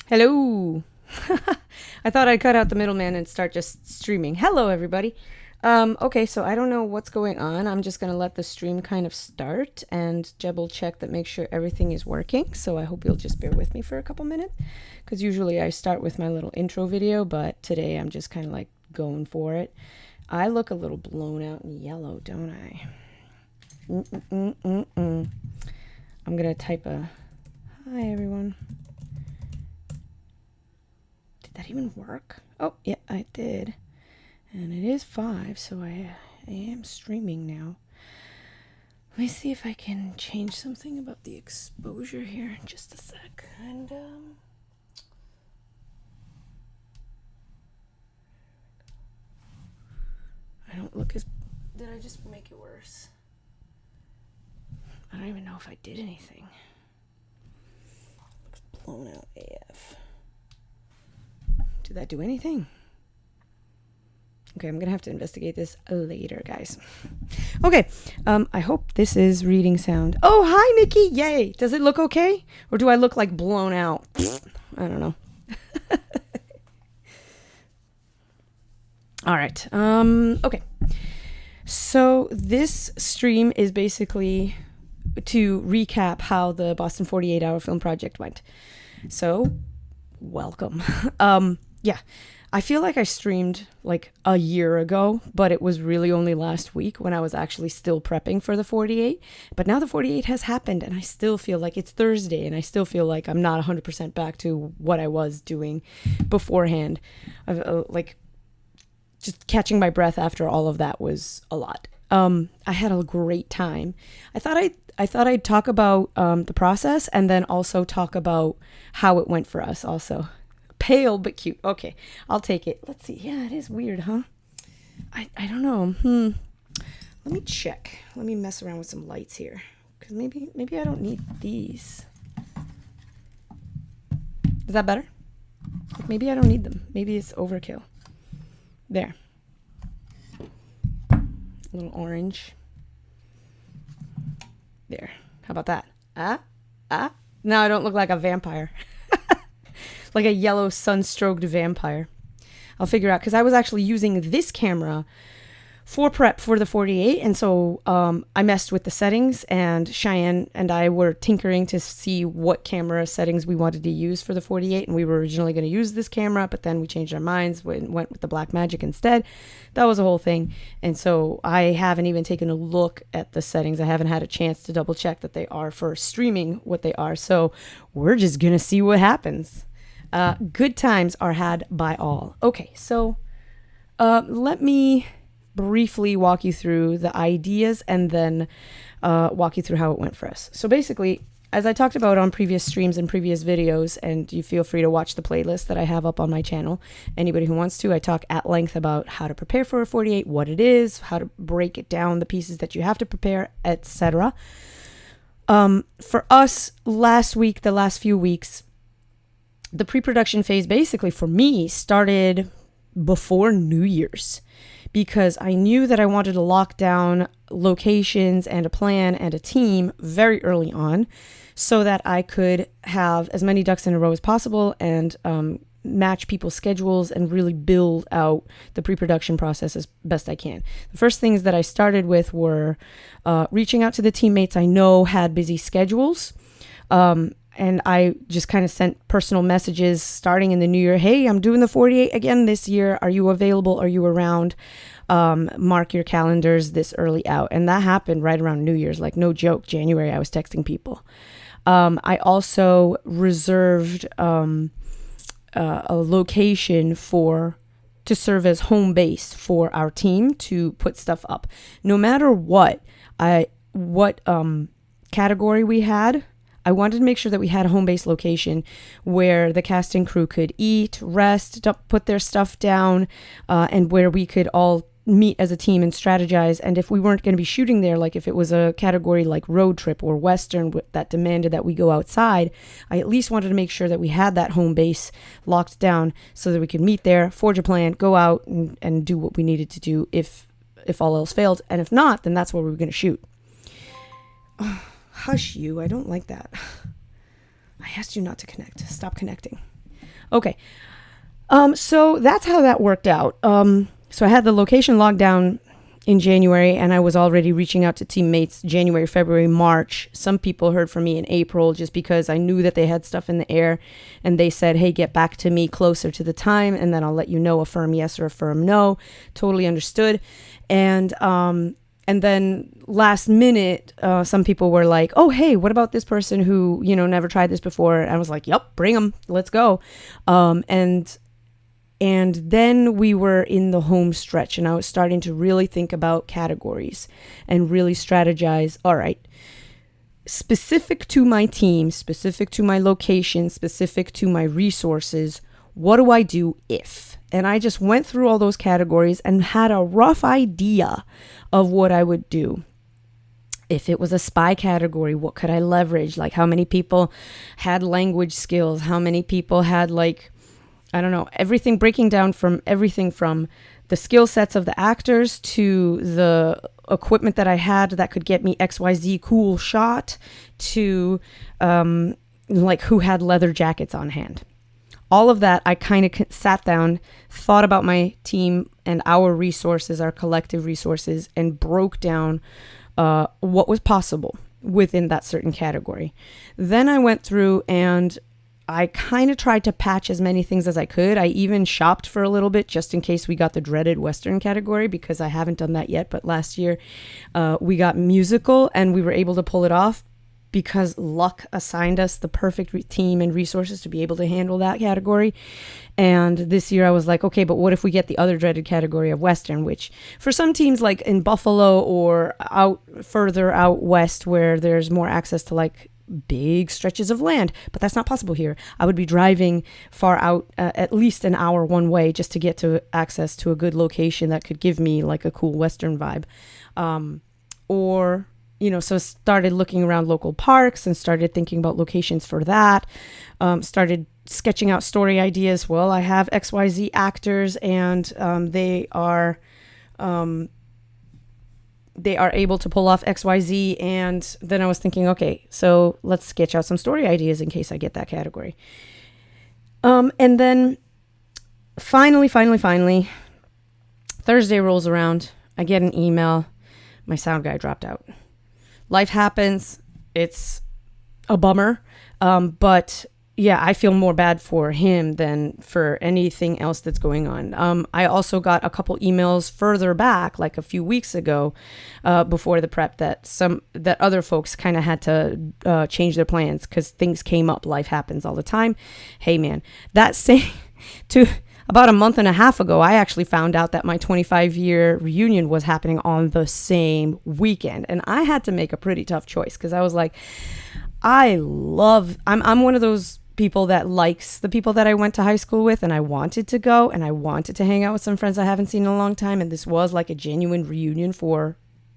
Hello. I thought I'd cut out the middleman and start just streaming. Hello, everybody. Okay, so I don't know what's going on. I'm just going to let the stream kind of start and Jeb will check that, make sure everything is working. So I hope you'll just bear with me for a couple minutes because usually I start with my little intro video, but today I'm just kind of like going for it. I look a little blown out and yellow, don't I? I'm going to type a hi, everyone. That even work? Oh, yeah, I did. And it is 5, so I am streaming now. Let me see if I can change something about the exposure here in just a sec. And, I don't look as... Did I just make it worse? I don't even know if I did anything. Looks blown out AF. Did that do anything? Okay, I'm gonna have to investigate this later, guys. Okay, I hope this is reading sound. Oh, hi, Nikki! Yay! Does it look okay? Or do I look like blown out? I don't know. All right, okay. So this stream is basically to recap how the Boston 48-hour film project went. So, welcome. Yeah, I feel like I streamed like a year ago, but it was really only last week when I was actually still prepping for the 48. But now the 48 has happened and I still feel like it's Thursday and I still feel like I'm not 100% back to what I was doing beforehand. Like just catching my breath after all of that was a lot. I had a great time. I thought I'd talk about the process and then also talk about how it went for us also. Pale but cute. Okay, I'll take it. Let's see. Yeah, it is weird, huh? I don't know. Let me check. Let me mess around with some lights here. Because maybe I don't need these. Is that better? Maybe I don't need them. Maybe it's overkill. There. A little orange. There. How about that? Now I don't look like a vampire. Like a yellow sun-stroked vampire. I'll figure out, because I was actually using this camera for prep for the 48, and so I messed with the settings, and Cheyenne and I were tinkering to see what camera settings we wanted to use for the 48, and we were originally going to use this camera, but then we changed our minds and went with the Blackmagic instead. That was a whole thing, and so I haven't even taken a look at the settings. I haven't had a chance to double check that they are for streaming what they are, so we're just going to see what happens. Good times are had by all. Okay, so let me briefly walk you through the ideas and then walk you through how it went for us. So basically, as I talked about on previous streams and previous videos, and you feel free to watch the playlist that I have up on my channel, anybody who wants to, I talk at length about how to prepare for a 48, what it is, how to break it down, the pieces that you have to prepare, etc. For us, last week, the last few weeks, the pre-production phase basically for me started before New Year's because I knew that I wanted to lock down locations and a plan and a team very early on so that I could have as many ducks in a row as possible and match people's schedules and really build out the pre-production process as best I can. The first things that I started with were reaching out to the teammates I know had busy schedules. And I just kind of sent personal messages starting in the new year. Hey, I'm doing the 48 again this year. Are you available? Are you around? Mark your calendars this early out. And that happened right around New Year's. Like, no joke, January, I was texting people. I also reserved a location to serve as home base for our team to put stuff up. No matter what category we had, I wanted to make sure that we had a home base location where the cast and crew could eat, rest, put their stuff down, and where we could all meet as a team and strategize. And if we weren't going to be shooting there, like if it was a category like road trip or Western that demanded that we go outside, I at least wanted to make sure that we had that home base locked down so that we could meet there, forge a plan, go out and do what we needed to do if all else failed. And if not, then that's where we were going to shoot. Hush you, I don't like that. I asked you not to connect. Stop connecting. Okay. So that's how that worked out. So I had the location locked down in January, and I was already reaching out to teammates January, February, March. Some people heard from me in April just because I knew that they had stuff in the air, and they said, hey, get back to me closer to the time, and then I'll let you know a firm yes or a firm no. Totally understood. And then last minute, some people were like, oh, hey, what about this person who, never tried this before? And I was like, yep, bring them. Let's go. And then we were in the home stretch, and I was starting to really think about categories and really strategize. All right, specific to my team, specific to my location, specific to my resources, what do I do if? And I just went through all those categories and had a rough idea of what I would do. If it was a spy category, what could I leverage? Like, how many people had language skills? How many people had, like, I don't know, everything, breaking down from everything from the skill sets of the actors to the equipment that I had that could get me XYZ cool shot to like who had leather jackets on hand. All of that, I kind of sat down, thought about my team and our resources, our collective resources, and broke down what was possible within that certain category. Then I went through and I kind of tried to patch as many things as I could. I even shopped for a little bit just in case we got the dreaded Western category, because I haven't done that yet. But last year we got musical, and we were able to pull it off because luck assigned us the perfect team and resources to be able to handle that category. And this year I was like, okay, but what if we get the other dreaded category of Western, which for some teams like in Buffalo or further out west where there's more access to like big stretches of land, but that's not possible here. I would be driving far out, at least an hour one way, just to get to access to a good location that could give me like a cool Western vibe. So started looking around local parks and started thinking about locations for that. Started sketching out story ideas. Well, I have XYZ actors, and they are able to pull off XYZ. And then I was thinking, okay, so let's sketch out some story ideas in case I get that category. And then finally, Thursday rolls around. I get an email. My sound guy dropped out. Life happens. It's a bummer. But yeah, I feel more bad for him than for anything else that's going on. I also got a couple emails further back, like a few weeks ago, before the prep, that other folks kind of had to change their plans because things came up. Life happens all the time. Hey man, about a month and a half ago, I actually found out that my 25-year reunion was happening on the same weekend, and I had to make a pretty tough choice because I was like, I'm one of those people that likes the people that I went to high school with, and I wanted to go and I wanted to hang out with some friends I haven't seen in a long time, and this was like a genuine reunion for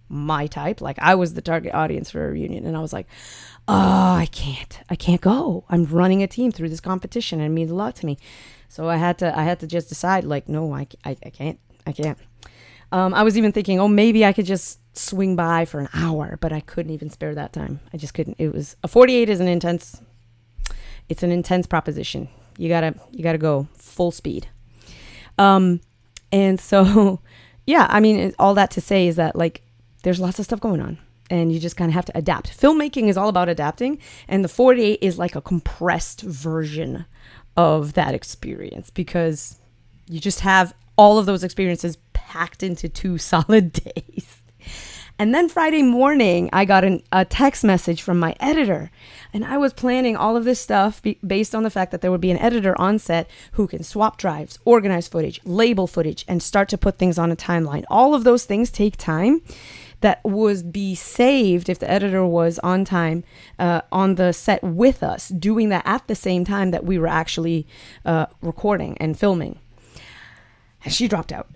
my type. Like, I was the target audience for a reunion, and I was like, oh, I can't go. I'm running a team through this competition, and it means a lot to me. So I had to just decide, like, no, I can't. I was even thinking, oh, maybe I could just swing by for an hour, but I couldn't even spare that time. I just couldn't. It was a 48 is an intense proposition. You gotta go full speed. And so, yeah, I mean, all that to say is that, like, there's lots of stuff going on, and you just kind of have to adapt. Filmmaking is all about adapting, and the 48 is like a compressed version of that experience, because you just have all of those experiences packed into 2 solid days. And then Friday morning, I got a text message from my editor, and I was planning all of this stuff based on the fact that there would be an editor on set who can swap drives, organize footage, label footage, and start to put things on a timeline. All of those things take time that would be saved if the editor was on time on the set with us, doing that at the same time that we were actually recording and filming. And she dropped out.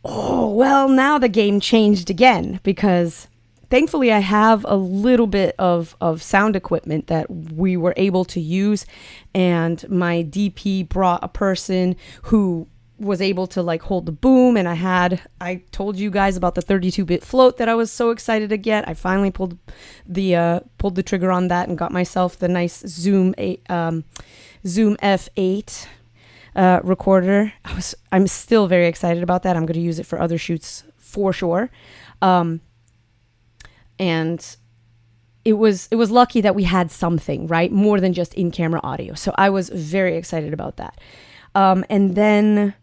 Oh, well, now the game changed again, because thankfully I have a little bit of sound equipment that we were able to use, and my DP brought a person who was able to like hold the boom, and I told you guys about the 32-bit float that I was so excited to get. I finally pulled the trigger on that and got myself the nice Zoom F8 recorder. I'm still very excited about that. I'm going to use it for other shoots for sure. And it was lucky that we had something, right? More than just in-camera audio. So I was very excited about that. And then,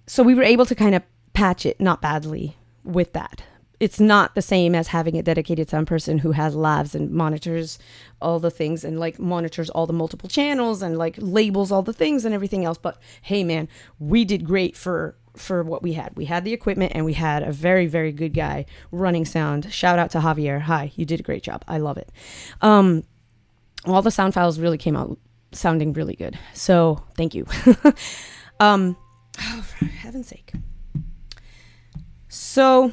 so we were able to kind of patch it, not badly, with that. It's not the same as having a dedicated sound person who has lavs and monitors all the things and like monitors all the multiple channels and like labels all the things and everything else. But hey, man, we did great for what we had. We had the equipment and we had a very, very good guy running sound. Shout out to Javier. Hi, you did a great job. I love it. All the sound files really came out sounding really good. So thank you. Oh, for heaven's sake. So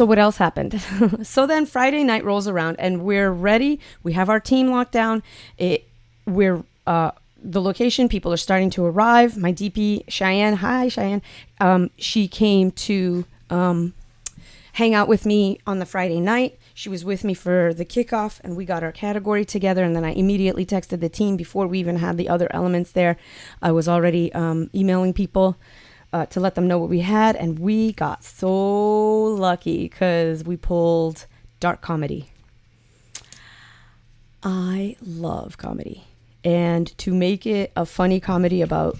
what else happened? So then Friday night rolls around and we're ready. We have our team locked down. The location, people are starting to arrive. My DP, Cheyenne, hi Cheyenne. She came to hang out with me on the Friday night. She was with me for the kickoff and we got our category together. And then I immediately texted the team before we even had the other elements there. I was already emailing people to let them know what we had, and we got so lucky because we pulled dark comedy. I love comedy, and to make it a funny comedy about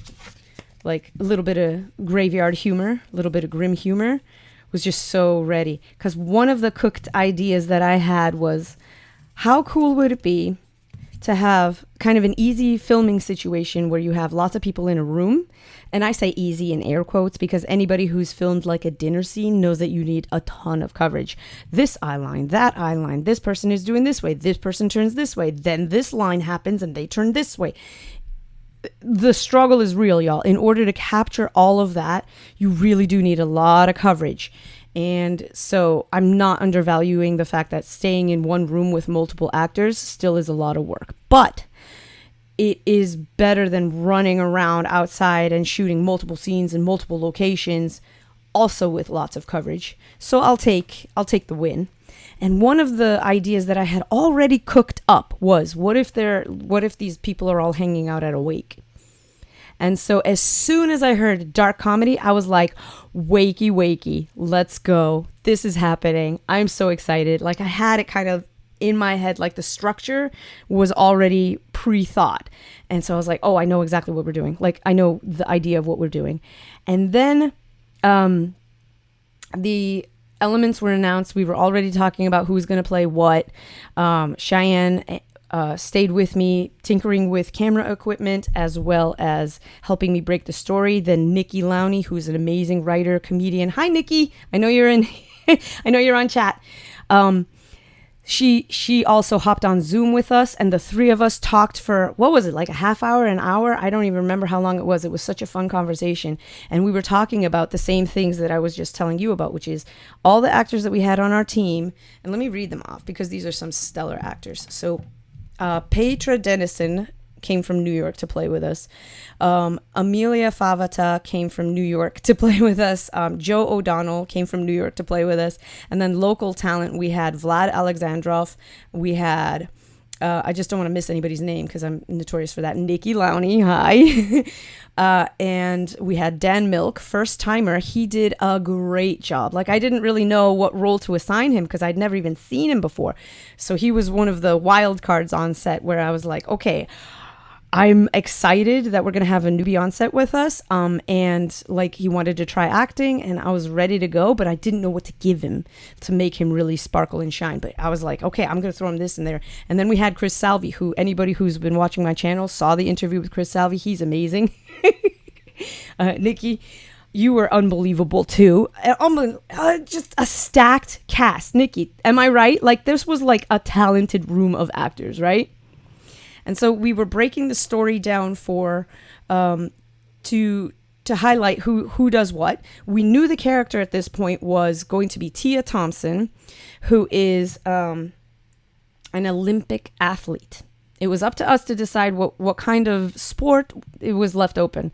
like a little bit of graveyard humor, a little bit of grim humor, was just so ready. Because one of the cooked ideas that I had was, how cool would it be to have kind of an easy filming situation where you have lots of people in a room. And I say easy in air quotes because anybody who's filmed like a dinner scene knows that you need a ton of coverage. This eye line, that eye line, this person is doing this way, this person turns this way, then this line happens and they turn this way. The struggle is real, y'all. In order to capture all of that, you really do need a lot of coverage. And so I'm not undervaluing the fact that staying in one room with multiple actors still is a lot of work. But it is better than running around outside and shooting multiple scenes in multiple locations, also with lots of coverage. So I'll take the win. And one of the ideas that I had already cooked up was, what if these people are all hanging out at a wake? And so as soon as I heard dark comedy, I was like, wakey, wakey, let's go. This is happening. I'm so excited. Like I had it kind of in my head, like the structure was already pre-thought. And so I was like, oh, I know exactly what we're doing. Like I know the idea of what we're doing. And then the elements were announced. We were already talking about who's going to play what. Cheyenne stayed with me tinkering with camera equipment as well as helping me break the story. Then Nikki Lowney, who's an amazing writer, comedian. Hi, Nikki. I know you're in. I know you're on chat. She also hopped on Zoom with us, and the three of us talked for, what was it, like a half hour, an hour? I don't even remember how long it was. It was such a fun conversation. And we were talking about the same things that I was just telling you about, which is all the actors that we had on our team. And let me read them off because these are some stellar actors. So Petra Dennison came from New York to play with us. Amelia Favata came from New York to play with us. Joe O'Donnell came from New York to play with us. And then local talent, we had Vlad Alexandrov. We had, I just don't want to miss anybody's name because I'm notorious for that, Nikki Lowney, hi. And we had Dan Milk, first timer. He did a great job. Like I didn't really know what role to assign him because I'd never even seen him before. So he was one of the wild cards on set where I was like, okay, I'm excited that we're going to have a newbie on set with us. And like he wanted to try acting and I was ready to go, but I didn't know what to give him to make him really sparkle and shine. But I was like, okay, I'm going to throw him this in there. And then we had Chris Salvi, who anybody who's been watching my channel saw the interview with Chris Salvi. He's amazing. Nikki, you were unbelievable too. Just a stacked cast. Nikki, am I right? Like this was like a talented room of actors, right? And so we were breaking the story down for to highlight who does what. We knew the character at this point was going to be Tia Thompson, who is an Olympic athlete. It was up to us to decide what kind of sport. It was left open.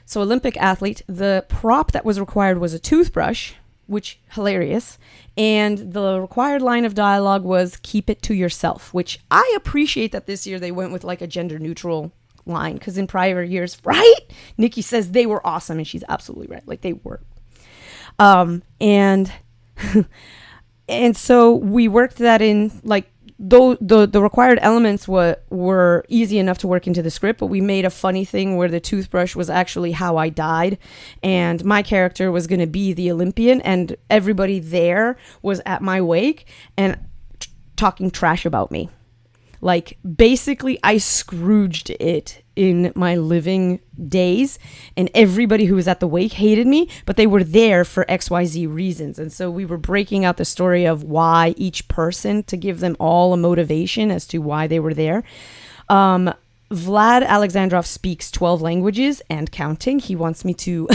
So Olympic athlete, the prop that was required was a toothbrush, which hilarious. And the required line of dialogue was keep it to yourself, which I appreciate that this year they went with like a gender neutral line, because in prior years, right? Nikki says they were awesome, and she's absolutely right. Like, they were. And and so we worked that in, like, though the required elements were easy enough to work into the script, but we made a funny thing where the toothbrush was actually how I died, and my character was going to be the Olympian, and everybody there was at my wake and talking trash about me. Like, basically, I Scrooged it in my living days, and everybody who was at the wake hated me, but they were there for XYZ reasons. And so we were breaking out the story of why each person, to give them all a motivation as to why they were there. Vlad Alexandrov speaks 12 languages and counting. He wants me to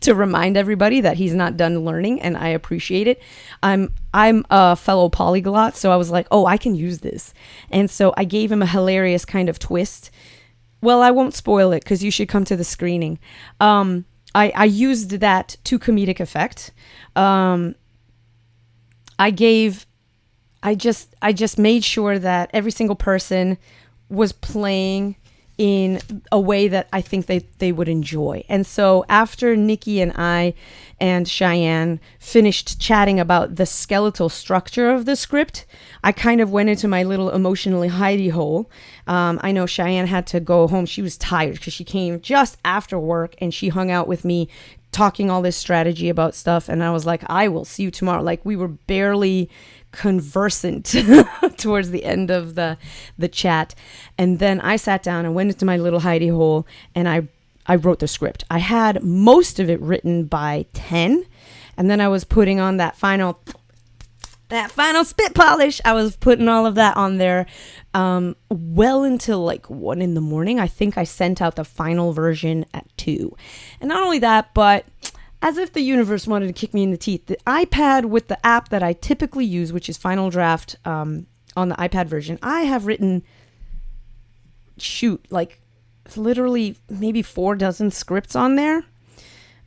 to remind everybody that he's not done learning, and I appreciate it. I'm a fellow polyglot, so I was like, oh, I can use this. And so I gave him a hilarious kind of twist. Well, I won't spoil it because you should come to the screening. I used that to comedic effect. I just made sure that every single person was playing in a way that I think they would enjoy. And so after Nikki and I and Cheyenne finished chatting about the skeletal structure of the script, I kind of went into my little emotionally hidey hole. I know Cheyenne had to go home. She was tired because she came just after work, and she hung out with me talking all this strategy about stuff. And I was like, I will see you tomorrow. Like, we were barely conversant towards the end of the chat. And then I sat down and went into my little hidey hole, and I wrote the script. I had most of it written by 10, and then I was putting on that final spit polish. I was putting all of that on there well until like 1 a.m. I think I sent out the final version at 2. And not only that, but as if the universe wanted to kick me in the teeth, the iPad with the app that I typically use, which is Final Draft on the iPad version, I have written, like literally maybe 4 dozen scripts on there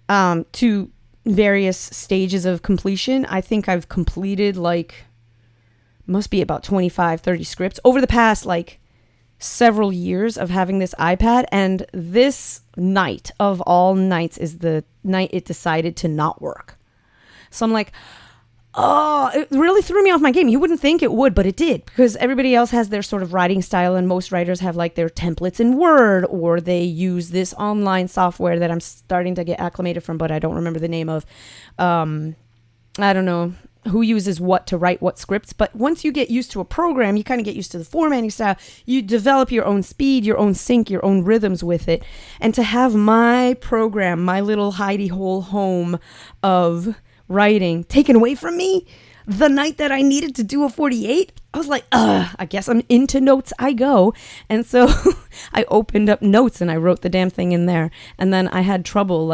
to various stages of completion. I think I've completed must be about 25, 30 scripts over the past several years of having this iPad. And this night of all nights is the night it decided to not work. So I'm like, oh, it really threw me off my game. You wouldn't think it would, but it did, because everybody else has their sort of writing style, and most writers have their templates in Word, or they use this online software that I'm starting to get acclimated from, but I don't remember the name of. I don't know who uses what to write what scripts, but once you get used to a program, you kind of get used to the formatting style. You develop your own speed, your own sync, your own rhythms with it. And to have my program, my little hidey hole home of writing taken away from me the night that I needed to do a 48, I was like, I guess I'm into notes I go. And so I opened up notes and I wrote the damn thing in there. And then I had trouble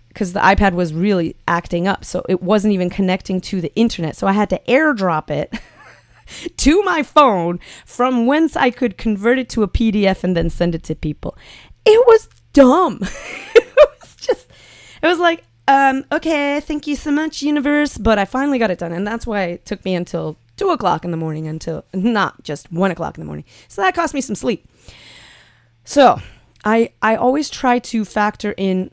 because the iPad was really acting up, so it wasn't even connecting to the internet. So I had to airdrop it to my phone, from whence I could convert it to a PDF and then send it to people. It was dumb. It was like, okay, thank you so much, universe. But I finally got it done, and that's why it took me until 2 o'clock in the morning, until not just 1 o'clock in the morning. So that cost me some sleep. So I always try to factor in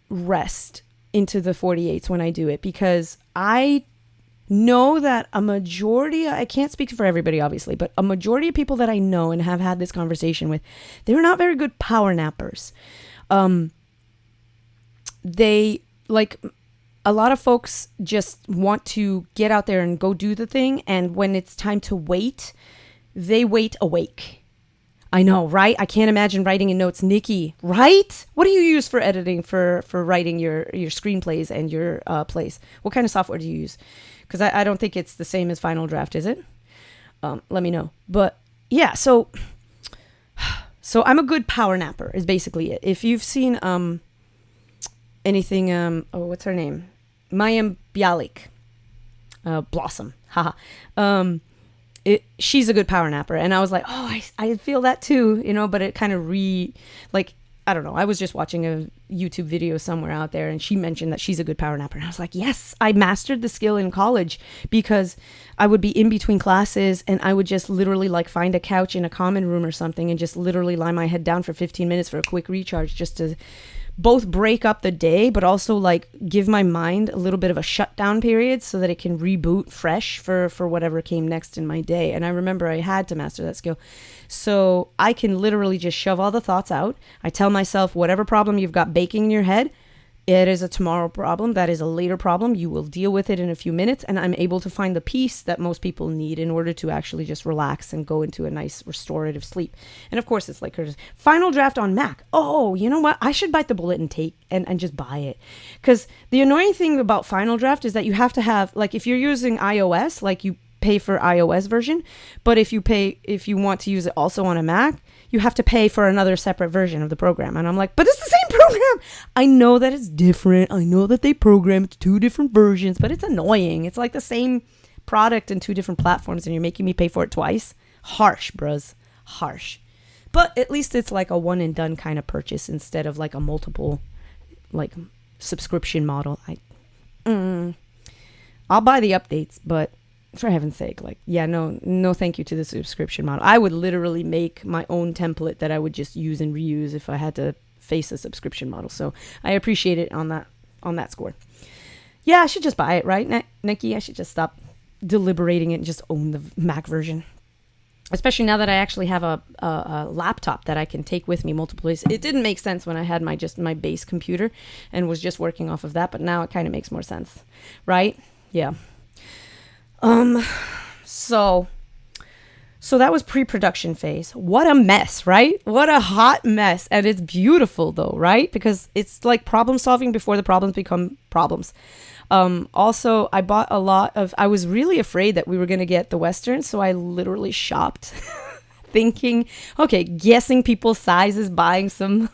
rest into the 48s when I do it, because I know that a majority, I can't speak for everybody obviously, but a majority of people that I know and have had this conversation with, they're not very good power nappers. They a lot of folks just want to get out there and go do the thing, and when it's time to wait, they wait awake. I know, right? I can't imagine writing in notes. Nikki, right? What do you use for editing, for writing your screenplays and your plays? What kind of software do you use? Because I don't think it's the same as Final Draft, is it? Let me know. But yeah, so I'm a good power napper is basically it. If you've seen anything, what's her name? Mayim Bialik. Blossom. Haha. She's a good power napper, and I was like, oh, I feel that too, but it kind of I don't know. I was just watching a YouTube video somewhere out there, and she mentioned that she's a good power napper. And I was like, yes, I mastered the skill in college because I would be in between classes and I would just literally like find a couch in a common room or something and just literally lie my head down for 15 minutes for a quick recharge, just to both break up the day, but also like give my mind a little bit of a shutdown period so that it can reboot fresh for whatever came next in my day. And I remember I had to master that skill. So I can literally just shove all the thoughts out. I tell myself, whatever problem you've got baking in your head, it is a tomorrow problem. That is a later problem. You will deal with it in a few minutes. And I'm able to find the peace that most people need in order to actually just relax and go into a nice restorative sleep. And of course, it's like her Final Draft on Mac. Oh, you know what? I should bite the bullet and take and just buy it. Because the annoying thing about Final Draft is that you have to have, like, if you're using iOS, like you pay for iOS version, but if you want to use it also on a Mac, you have to pay for another separate version of the program. And I'm like, but it's the same program. I know that it's different. I know that they programmed 2 different versions, but it's annoying. It's like the same product in 2 different platforms and you're making me pay for it twice. Harsh, bros. Harsh. But at least it's like a one and done kind of purchase instead of like a multiple like subscription model. I'll buy the updates, but for heaven's sake, like, yeah, no thank you to the subscription model. I would literally make my own template that I would just use and reuse if I had to face a subscription model. So I appreciate it on that score. Yeah, I should just buy it, right, Nikki? I should just stop deliberating it and just own the Mac version. Especially now that I actually have a laptop that I can take with me multiple places. It didn't make sense when I had my base computer and was just working off of that, but now it kind of makes more sense, right? Yeah. So that was pre-production phase. What a mess, right? What a hot mess. And it's beautiful though, right? Because it's like problem solving before the problems become problems. Also, I bought I was really afraid that we were going to get the Western. So I literally shopped thinking, okay, guessing people's sizes, buying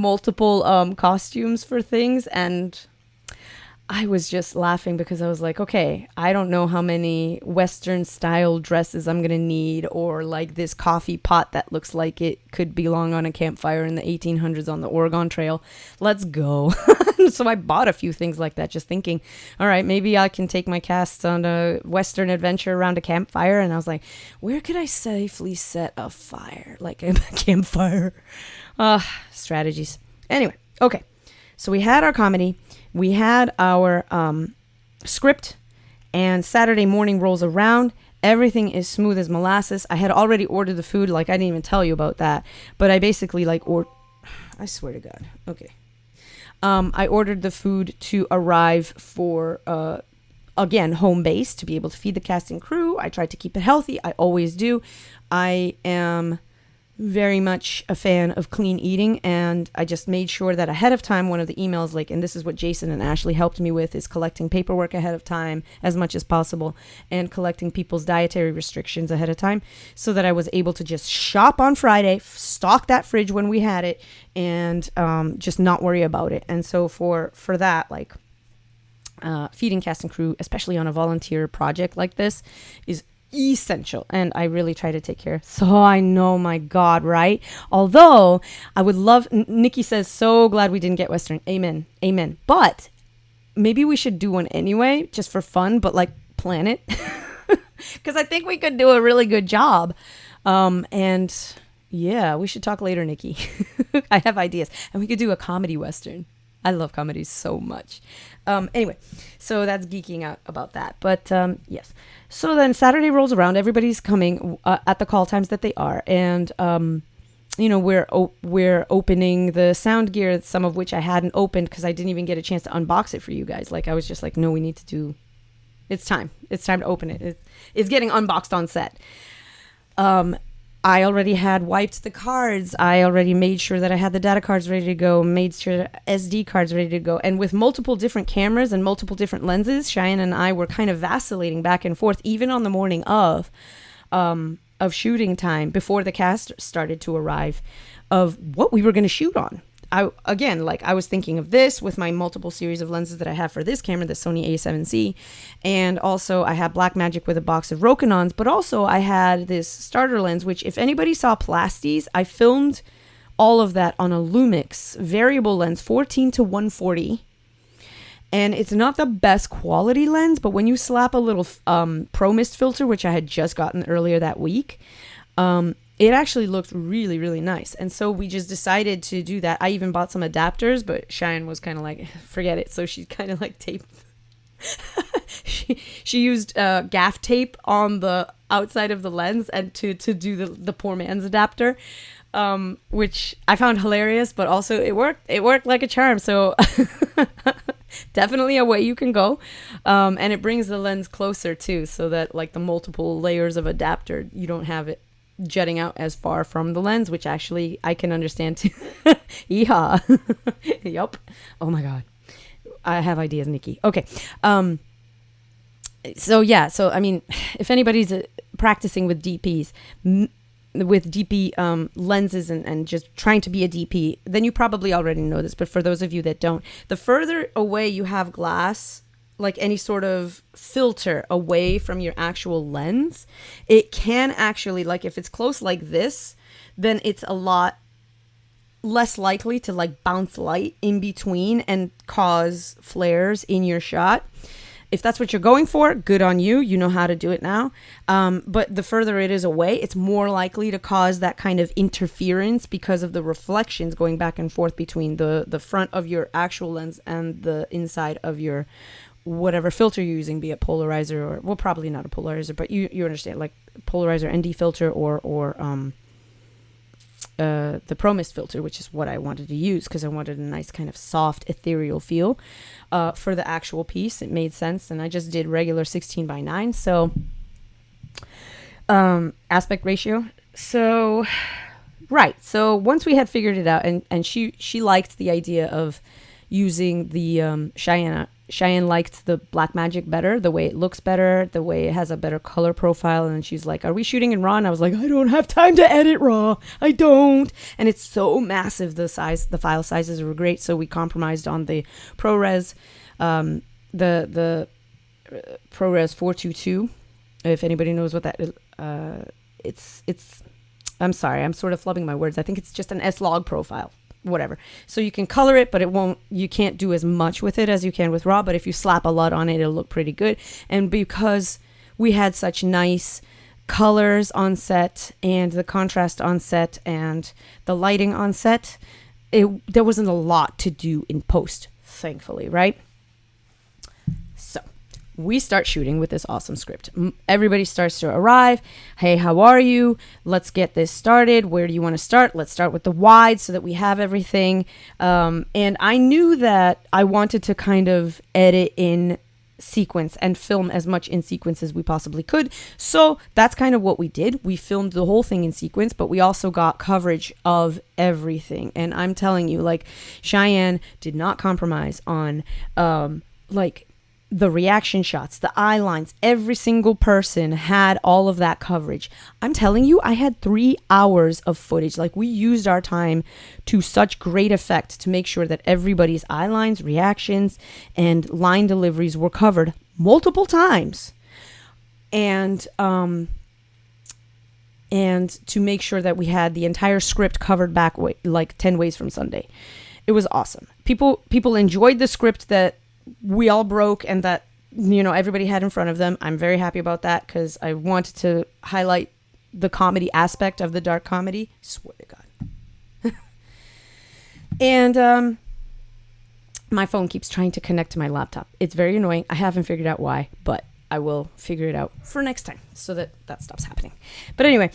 multiple, costumes for things. And I was just laughing because I was like, okay, I don't know how many Western style dresses I'm going to need, or like this coffee pot that looks like it could belong on a campfire in the 1800s on the Oregon Trail. Let's go. So I bought a few things like that, just thinking, all right, maybe I can take my cast on a Western adventure around a campfire. And I was like, where could I safely set a fire? Like a campfire. Strategies. Anyway, okay. So we had our comedy. We had our script, and Saturday morning rolls around. Everything is smooth as molasses. I had already ordered the food. Like, I didn't even tell you about that. But I basically, like, I swear to God. Okay. I ordered the food to arrive for, again, home base, to be able to feed the cast and crew. I tried to keep it healthy. I always do. I am very much a fan of clean eating, and I just made sure that ahead of time, one of the emails, like, and this is what Jason and Ashley helped me with, is collecting paperwork ahead of time as much as possible and collecting people's dietary restrictions ahead of time, so that I was able to just shop on Friday, stock that fridge when we had it, and just not worry about it. And so for that, like, feeding cast and crew, especially on a volunteer project like this, is essential, and I really try to take care. So I know, my God, right? Although I would love, Nikki says, so glad we didn't get Western. Amen. But maybe we should do one anyway, just for fun, but like plan it, because I think we could do a really good job. And yeah, we should talk later, Nikki. I have ideas, and we could do a comedy Western. I love comedies so much. Anyway, so that's geeking out about that. But yes. So then Saturday rolls around. Everybody's coming at the call times that they are. And, we're opening the sound gear, some of which I hadn't opened because I didn't even get a chance to unbox it for you guys. Like, I was just like, no, we need to do... It's time. It's time to open it. It's getting unboxed on set. I already had wiped the cards. I already made sure that I had the data cards ready to go, made sure SD cards ready to go. And with multiple different cameras and multiple different lenses, Cheyenne and I were kind of vacillating back and forth, even on the morning of shooting time, before the cast started to arrive, of what we were going to shoot on. I was thinking of this with my multiple series of lenses that I have for this camera, the Sony A7C. And also I had Blackmagic with a box of Rokinons, but also I had this starter lens, which if anybody saw Plasties, I filmed all of that on a Lumix variable lens, 14 to 140. And it's not the best quality lens, but when you slap a little Pro Mist filter, which I had just gotten earlier that week, it actually looked really, really nice. And so we just decided to do that. I even bought some adapters, but Cheyenne was kind of like, forget it. So she kind of like taped. she used gaff tape on the outside of the lens and to do the poor man's adapter, which I found hilarious, but also it worked like a charm. So definitely a way you can go, and it brings the lens closer too, so that like the multiple layers of adapter, you don't have it jutting out as far from the lens, which actually I can understand too. Yeehaw. Yup. Oh my god, I have ideas, Nikki. Okay. So yeah, so I mean, if anybody's practicing with DPs, with DP lenses and just trying to be a DP, then you probably already know this. But for those of you that don't, the further away you have glass, like any sort of filter away from your actual lens, it can actually, like if it's close like this, then it's a lot less likely to like bounce light in between and cause flares in your shot. If that's what you're going for, good on you. You know how to do it now. But the further it is away, it's more likely to cause that kind of interference because of the reflections going back and forth between the front of your actual lens and the inside of your whatever filter you're using, be it polarizer or, well, probably not a polarizer, but you understand, like polarizer ND filter or the Pro Mist filter, which is what I wanted to use because I wanted a nice kind of soft ethereal feel for the actual piece. It made sense, and I just did regular 16:9. So aspect ratio. So right. So once we had figured it out, and she liked the idea of using the Cheyenne liked the Blackmagic better, the way it looks better, the way it has a better color profile. And then she's like, are we shooting in RAW? And I was like, I don't have time to edit RAW. I don't. And it's so massive. The file sizes were great. So we compromised on the ProRes, the ProRes 422. If anybody knows what that is, it's, I'm sorry, I'm sort of flubbing my words. I think it's just an S-Log profile. Whatever. So you can color it, but you can't do as much with it as you can with RAW. But if you slap a lot on it, it'll look pretty good. And because we had such nice colors on set and the contrast on set and the lighting on set, there wasn't a lot to do in post, thankfully, right? So we start shooting with this awesome script. Everybody starts to arrive. Hey, how are you? Let's get this started. Where do you want to start? Let's start with the wide so that we have everything. And I knew that I wanted to kind of edit in sequence and film as much in sequence as we possibly could. So that's kind of what we did. We filmed the whole thing in sequence, but we also got coverage of everything. And I'm telling you, like, Cheyenne did not compromise on, the reaction shots, the eye lines. Every single person had all of that coverage. I'm telling you, I had 3 hours of footage. Like, we used our time to such great effect to make sure that everybody's eye lines, reactions, and line deliveries were covered multiple times. And to make sure that we had the entire script covered back like 10 ways from Sunday. It was awesome. People enjoyed the script that we all broke and that, everybody had in front of them. I'm very happy about that because I wanted to highlight the comedy aspect of the dark comedy. Swear to God. And my phone keeps trying to connect to my laptop. It's very annoying. I haven't figured out why, but I will figure it out for next time so that stops happening. But anyway,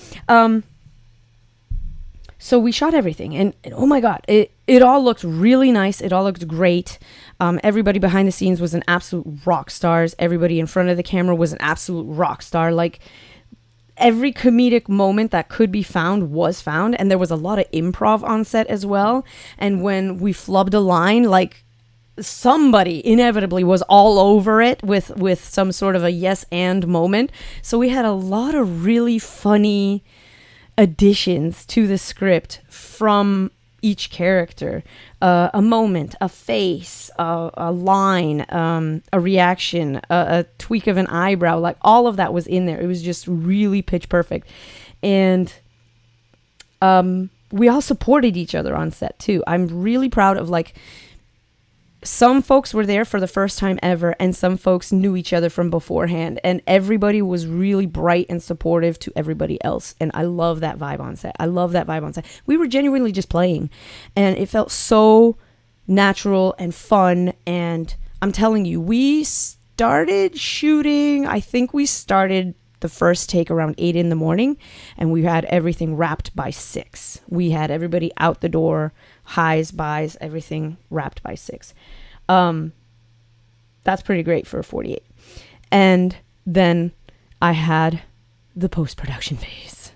so we shot everything, and oh my God, it all looked really nice. It all looked great. Everybody behind the scenes was an absolute rock stars. Everybody in front of the camera was an absolute rock star. Like, every comedic moment that could be found was found, and there was a lot of improv on set as well. And when we flubbed a line, like, somebody inevitably was all over it with some sort of a yes and moment. So we had a lot of really funny additions to the script from each character, a moment, a face, a line, a reaction, a tweak of an eyebrow, like all of that was in there. It was just really pitch perfect. And we all supported each other on set too. I'm really proud of, like, some folks were there for the first time ever, and some folks knew each other from beforehand, and everybody was really bright and supportive to everybody else. And I love that vibe on set. We were genuinely just playing, and it felt so natural and fun. And I'm telling you, we started shooting, I think we started the first take around 8 in the morning, and we had everything wrapped by 6. We had everybody out the door, highs, buys, everything wrapped by 6. That's pretty great for a 48. And then I had the post-production phase.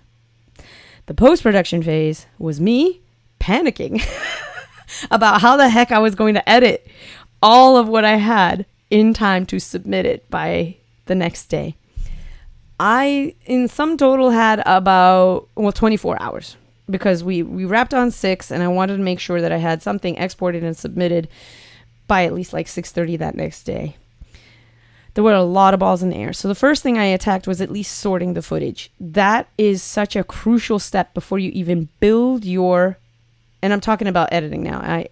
The post-production phase was me panicking about how the heck I was going to edit all of what I had in time to submit it by the next day. I, in sum total, had about, 24 hours, because we wrapped on 6, and I wanted to make sure that I had something exported and submitted by at least like 6:30 that next day. There were a lot of balls in the air. So the first thing I attacked was at least sorting the footage. That is such a crucial step before you even build your, and I'm talking about editing now.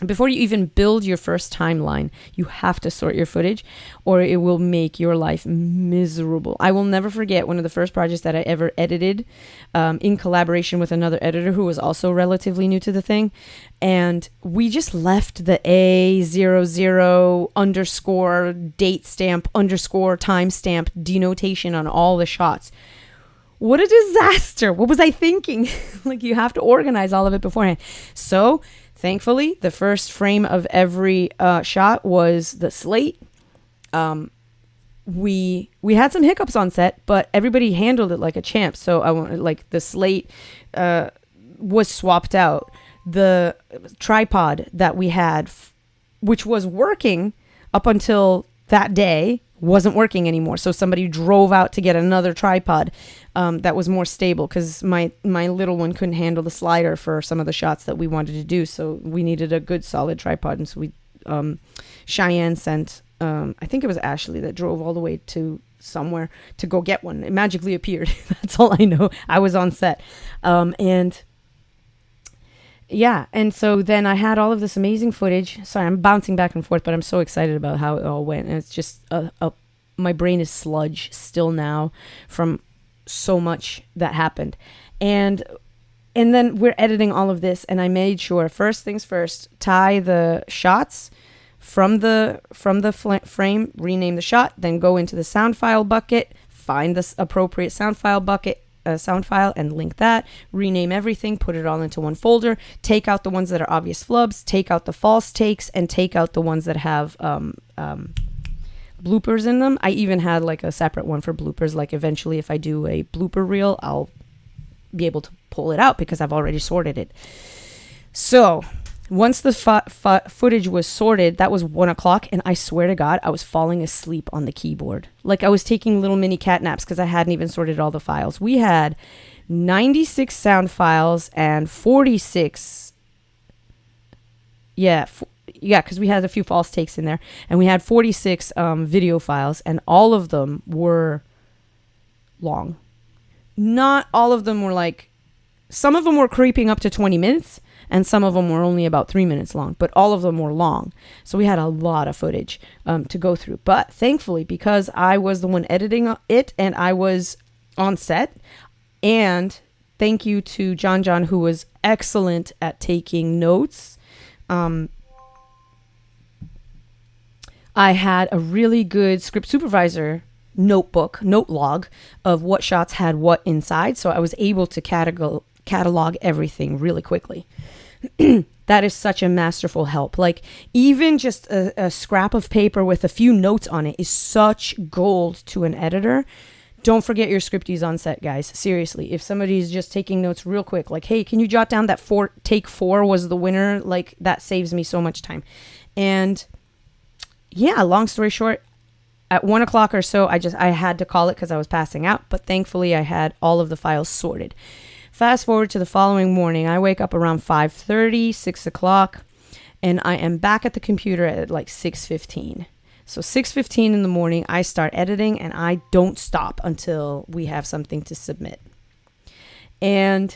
Before you even build your first timeline, you have to sort your footage, or it will make your life miserable. I will never forget one of the first projects that I ever edited in collaboration with another editor who was also relatively new to the thing. And we just left the A00 underscore date stamp underscore timestamp denotation on all the shots. What a disaster. What was I thinking? Like, you have to organize all of it beforehand. So thankfully, the first frame of every shot was the slate. We had some hiccups on set, but everybody handled it like a champ. So the slate was swapped out. The tripod that we had, which was working up until that day, wasn't working anymore. So somebody drove out to get another tripod that was more stable, because my little one couldn't handle the slider for some of the shots that we wanted to do. So we needed a good solid tripod. And so we Cheyenne sent, I think it was Ashley that drove all the way to somewhere to go get one. It magically appeared. That's all I know. I was on set. And so then I had all of this amazing footage. Sorry, I'm bouncing back and forth, but I'm so excited about how it all went. And it's just my brain is sludge still now from so much that happened. And then we're editing all of this, and I made sure, first things first, tie the shots from the frame, rename the shot, then go into the sound file bucket, find the appropriate sound file bucket, sound file, and link that, rename everything, put it all into one folder, take out the ones that are obvious flubs, take out the false takes, and take out the ones that have bloopers in them. I even had like a separate one for bloopers. Like, eventually if I do a blooper reel, I'll be able to pull it out because I've already sorted it. So once the footage was sorted, that was 1:00, and I swear to God, I was falling asleep on the keyboard. Like, I was taking little mini cat naps because I hadn't even sorted all the files. We had 96 sound files and 46. Because we had a few false takes in there, and we had 46 video files, and all of them were long. Not all of them were like, some of them were creeping up to 20 minutes, and some of them were only about 3 minutes long, but all of them were long. So we had a lot of footage to go through. But thankfully, because I was the one editing it and I was on set, and thank you to John, who was excellent at taking notes. I had a really good script supervisor note log of what shots had what inside. So I was able to catalog everything really quickly. That is such a masterful help. Like, even just a scrap of paper with a few notes on it is such gold to an editor. Don't forget your scripties on set, guys. Seriously, if somebody's just taking notes real quick, like, hey, can you jot down that take 4 was the winner? Like, that saves me so much time. And yeah, long story short, at 1:00 or so, I had to call it because I was passing out. But thankfully, I had all of the files sorted. Fast forward to the following morning. I wake up around 5:30, 6:00, and I am back at the computer at like 6:15. So 6:15 in the morning, I start editing, and I don't stop until we have something to submit. And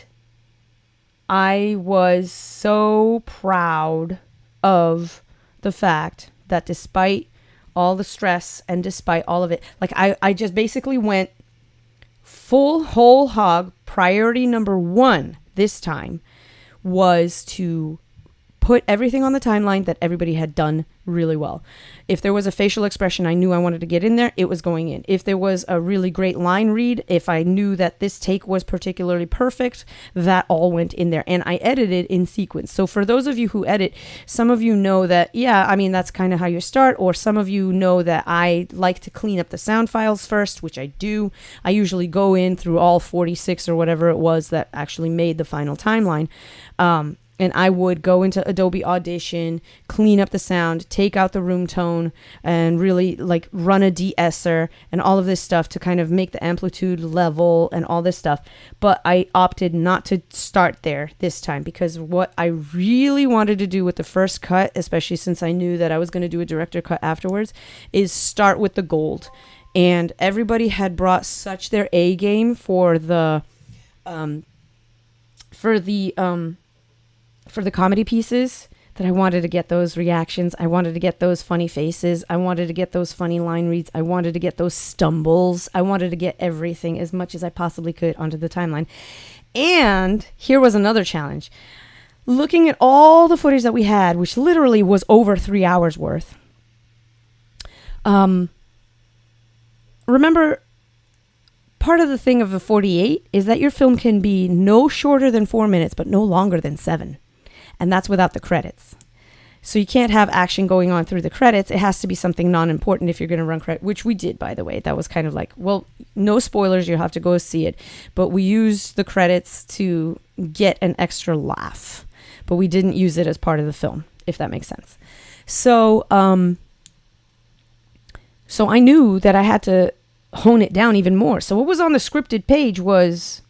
I was so proud of the fact that despite all the stress and despite all of it, like I just basically went full whole hog. Priority number one this time was to put everything on the timeline that everybody had done really well. If there was a facial expression I knew I wanted to get in there, it was going in. If there was a really great line read, if I knew that this take was particularly perfect, that all went in there. And I edited in sequence. So for those of you who edit, some of you know that, yeah, I mean, that's kind of how you start. Or some of you know that I like to clean up the sound files first, which I do. I usually go in through all 46 or whatever it was that actually made the final timeline. And I would go into Adobe Audition, clean up the sound, take out the room tone, and really like run a de-esser and all of this stuff to kind of make the amplitude level and all this stuff. But I opted not to start there this time because what I really wanted to do with the first cut, especially since I knew that I was going to do a director cut afterwards, is start with the gold. And everybody had brought such their A game for the comedy pieces that I wanted to get those reactions. I wanted to get those funny faces. I wanted to get those funny line reads. I wanted to get those stumbles. I wanted to get everything as much as I possibly could onto the timeline. And here was another challenge. Looking at all the footage that we had, which literally was over 3 hours worth. Remember, part of the thing of a 48 is that your film can be no shorter than 4 minutes, but no longer than 7. And that's without the credits. So you can't have action going on through the credits. It has to be something non-important if you're going to run credit, which we did, by the way. That was kind of like, well, no spoilers. You'll have to go see it. But we used the credits to get an extra laugh. But we didn't use it as part of the film, if that makes sense. So, so I knew that I had to hone it down even more. So what was on the scripted page was,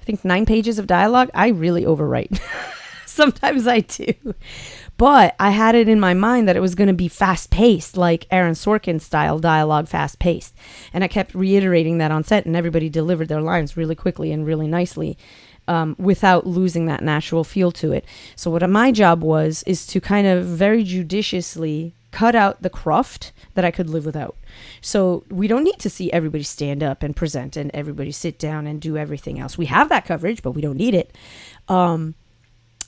I think, 9 pages of dialogue. I really overwrite. Sometimes I do. But I had it in my mind that it was going to be fast-paced, like Aaron Sorkin style dialogue, fast-paced. And I kept reiterating that on set, and everybody delivered their lines really quickly and really nicely without losing that natural feel to it. So what my job is to kind of very judiciously cut out the cruft that I could live without. So we don't need to see everybody stand up and present and everybody sit down and do everything else. We have that coverage, but we don't need it.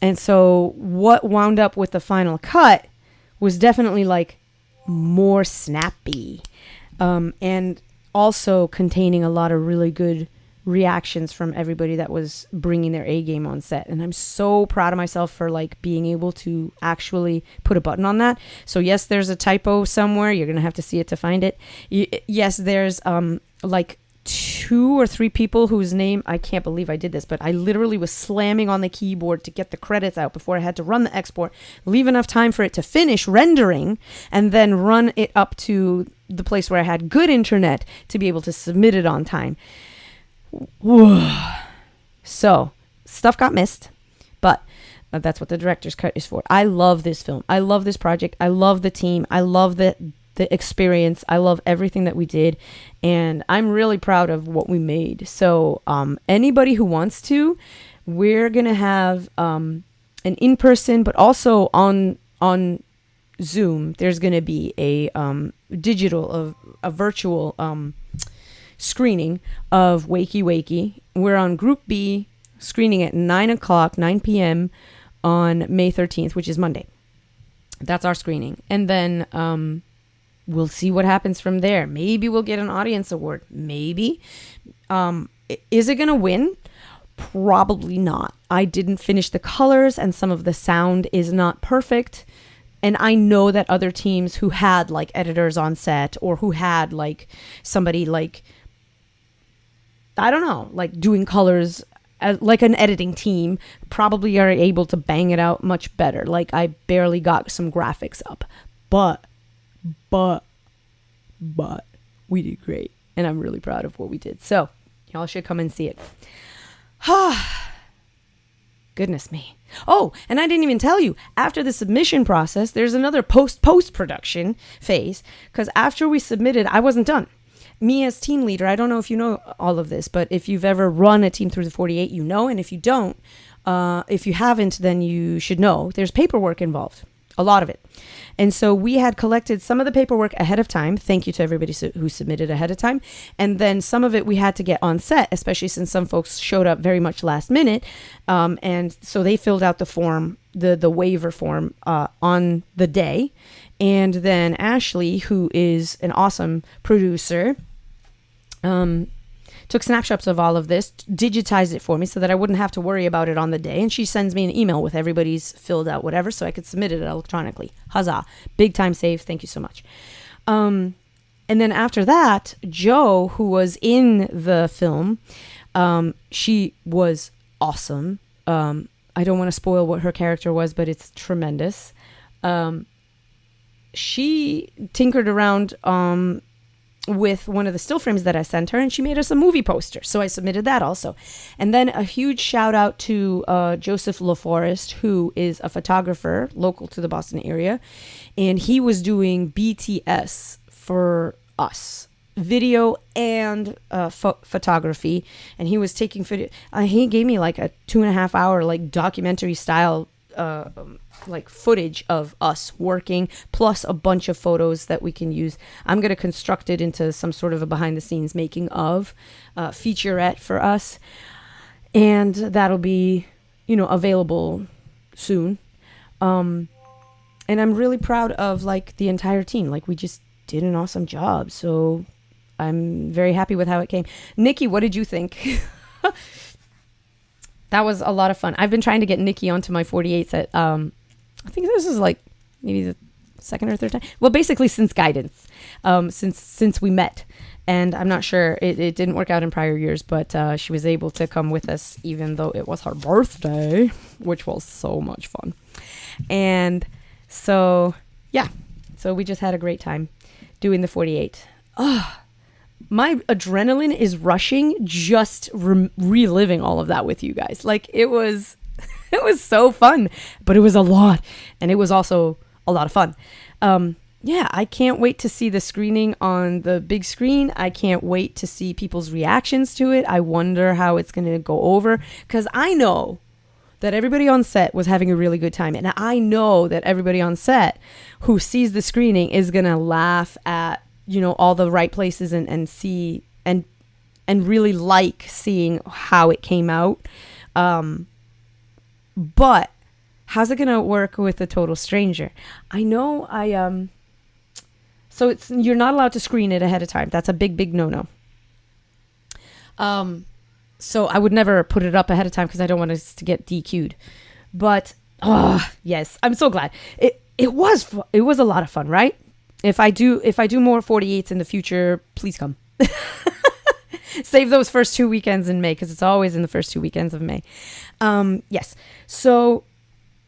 And so what wound up with the final cut was definitely like more snappy, and also containing a lot of really good reactions from everybody that was bringing their A game on set. And I'm so proud of myself for like being able to actually put a button on that. So yes, there's a typo somewhere. You're going to have to see it to find it. Yes, there's like 2 or 3 people whose name, I can't believe I did this, but I literally was slamming on the keyboard to get the credits out before I had to run the export, leave enough time for it to finish rendering, and then run it up to the place where I had good internet to be able to submit it on time. So stuff got missed, but that's what the director's cut is for. I love this film. I love this project. I love the team. I love the experience. I love everything that we did, and I'm really proud of what we made. So anybody who wants to, we're gonna have an in-person, but also on Zoom, there's gonna be a virtual screening of Wakey Wakey. We're on Group B, screening at 9 p.m. on May 13th, which is Monday. That's our screening. And then we'll see what happens from there. Maybe we'll get an audience award. Maybe. Is it going to win? Probably not. I didn't finish the colors, and some of the sound is not perfect. And I know that other teams who had like editors on set, or who had like somebody like, I don't know, like doing colors as like an editing team, probably are able to bang it out much better. Like I barely got some graphics up, but we did great, and I'm really proud of what we did. So y'all should come and see it. Goodness me. Oh, and I didn't even tell you, after the submission process, there's another post-production phase, because after we submitted, I wasn't done. Me as team leader, I don't know if you know all of this, but if you've ever run a team through the 48, you know, and if you don't, If you haven't, then you should know there's paperwork involved, a lot of it. And so we had collected some of the paperwork ahead of time. Thank you to everybody who submitted ahead of time. And then some of it we had to get on set, especially since some folks showed up very much last minute. And so they filled out the form, the waiver form, on the day. And then Ashley, who is an awesome producer, took snapshots of all of this, digitized it for me so that I wouldn't have to worry about it on the day. And she sends me an email with everybody's filled out whatever so I could submit it electronically. Huzzah. Big time save. Thank you so much. And then after that, Jo, who was in the film, she was awesome. I don't want to spoil what her character was, but it's tremendous. She tinkered around with one of the still frames that I sent her, and she made us a movie poster. So I submitted that also. And then a huge shout out to Joseph LaForest, who is a photographer local to the Boston area. And he was doing BTS for us, video and photography. And he was taking video. He gave me like a 2.5 hour like documentary style like footage of us working, plus a bunch of photos that we can use. I'm going to construct it into some sort of a behind the scenes making of featurette for us. And that'll be, available soon. And I'm really proud of like the entire team. Like we just did an awesome job. So I'm very happy with how it came. Nikki, what did you think? That was a lot of fun. I've been trying to get Nikki onto my 48s at, I think this is like maybe the second or third time. Well, basically since guidance, since we met. And I'm not sure, it didn't work out in prior years, but she was able to come with us even though it was her birthday, which was so much fun. And so, yeah, so we just had a great time doing the 48. My adrenaline is rushing just reliving all of that with you guys. Like it was so fun, but it was a lot. And it was also a lot of fun. Yeah, I can't wait to see the screening on the big screen. I can't wait to see people's reactions to it. I wonder how it's going to go over, because I know that everybody on set was having a really good time. And I know that everybody on set who sees the screening is going to laugh at, all the right places and see and really like seeing how it came out. But how's it going to work with a total stranger? I know so you're not allowed to screen it ahead of time. That's a big, big no-no. So I would never put it up ahead of time because I don't want us to get DQ'd. But, yes, I'm so glad. It was a lot of fun, right? If I do more 48s in the future, please come. Save those first 2 weekends in May, because it's always in the first 2 weekends of May. Yes. So,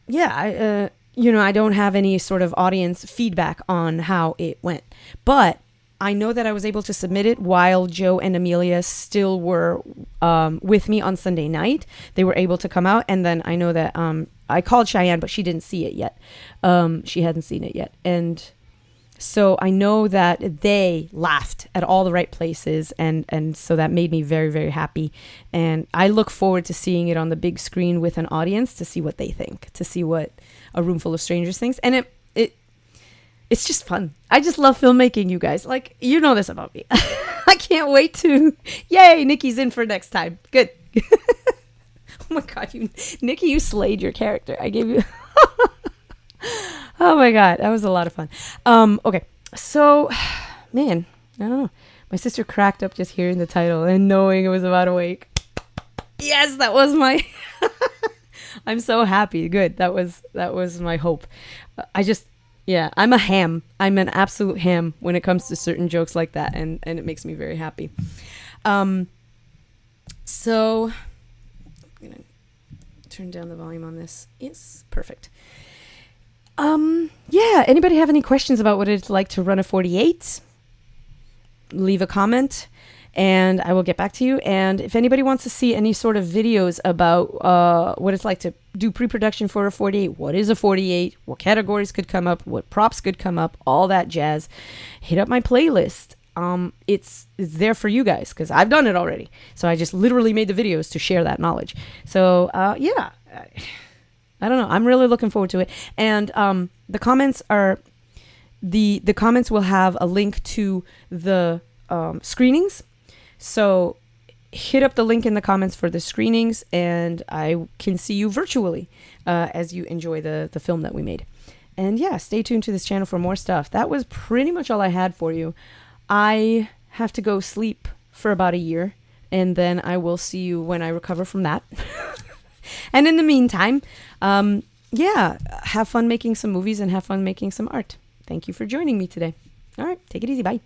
yeah, I don't have any sort of audience feedback on how it went. But I know that I was able to submit it while Jo and Amelia still were with me on Sunday night. They were able to come out. And then I know that I called Cheyenne, but she didn't see it yet. She hadn't seen it yet. And so I know that they laughed at all the right places, and so that made me very, very happy. And I look forward to seeing it on the big screen with an audience to see what they think, to see what a room full of strangers thinks. And it's just fun. I just love filmmaking, you guys. Like, you know this about me. I can't wait to... Yay, Nikki's in for next time. Good. Oh my God, Nikki, you slayed your character. I gave you... Oh my God, that was a lot of fun. Okay, so, man, I don't know. My sister cracked up just hearing the title and knowing it was about a week. Yes, that was my... I'm so happy. Good. That was my hope. I'm a ham. I'm an absolute ham when it comes to certain jokes like that, and it makes me very happy. So I'm gonna turn down the volume on this. Yes, perfect. Yeah, anybody have any questions about what it's like to run a 48? Leave a comment and I will get back to you. And if anybody wants to see any sort of videos about what it's like to do pre-production for a 48, what is a 48, what categories could come up, what props could come up, all that jazz, hit up my playlist. it's there for you guys because I've done it already. So I just literally made the videos to share that knowledge. So yeah, I don't know. I'm really looking forward to it. And the comments are the comments will have a link to the screenings. So hit up the link in the comments for the screenings, and I can see you virtually as you enjoy the film that we made. And yeah, stay tuned to this channel for more stuff. That was pretty much all I had for you. I have to go sleep for about a year, and then I will see you when I recover from that. And in the meantime, yeah, have fun making some movies and have fun making some art. Thank you for joining me today. All right, take it easy. Bye.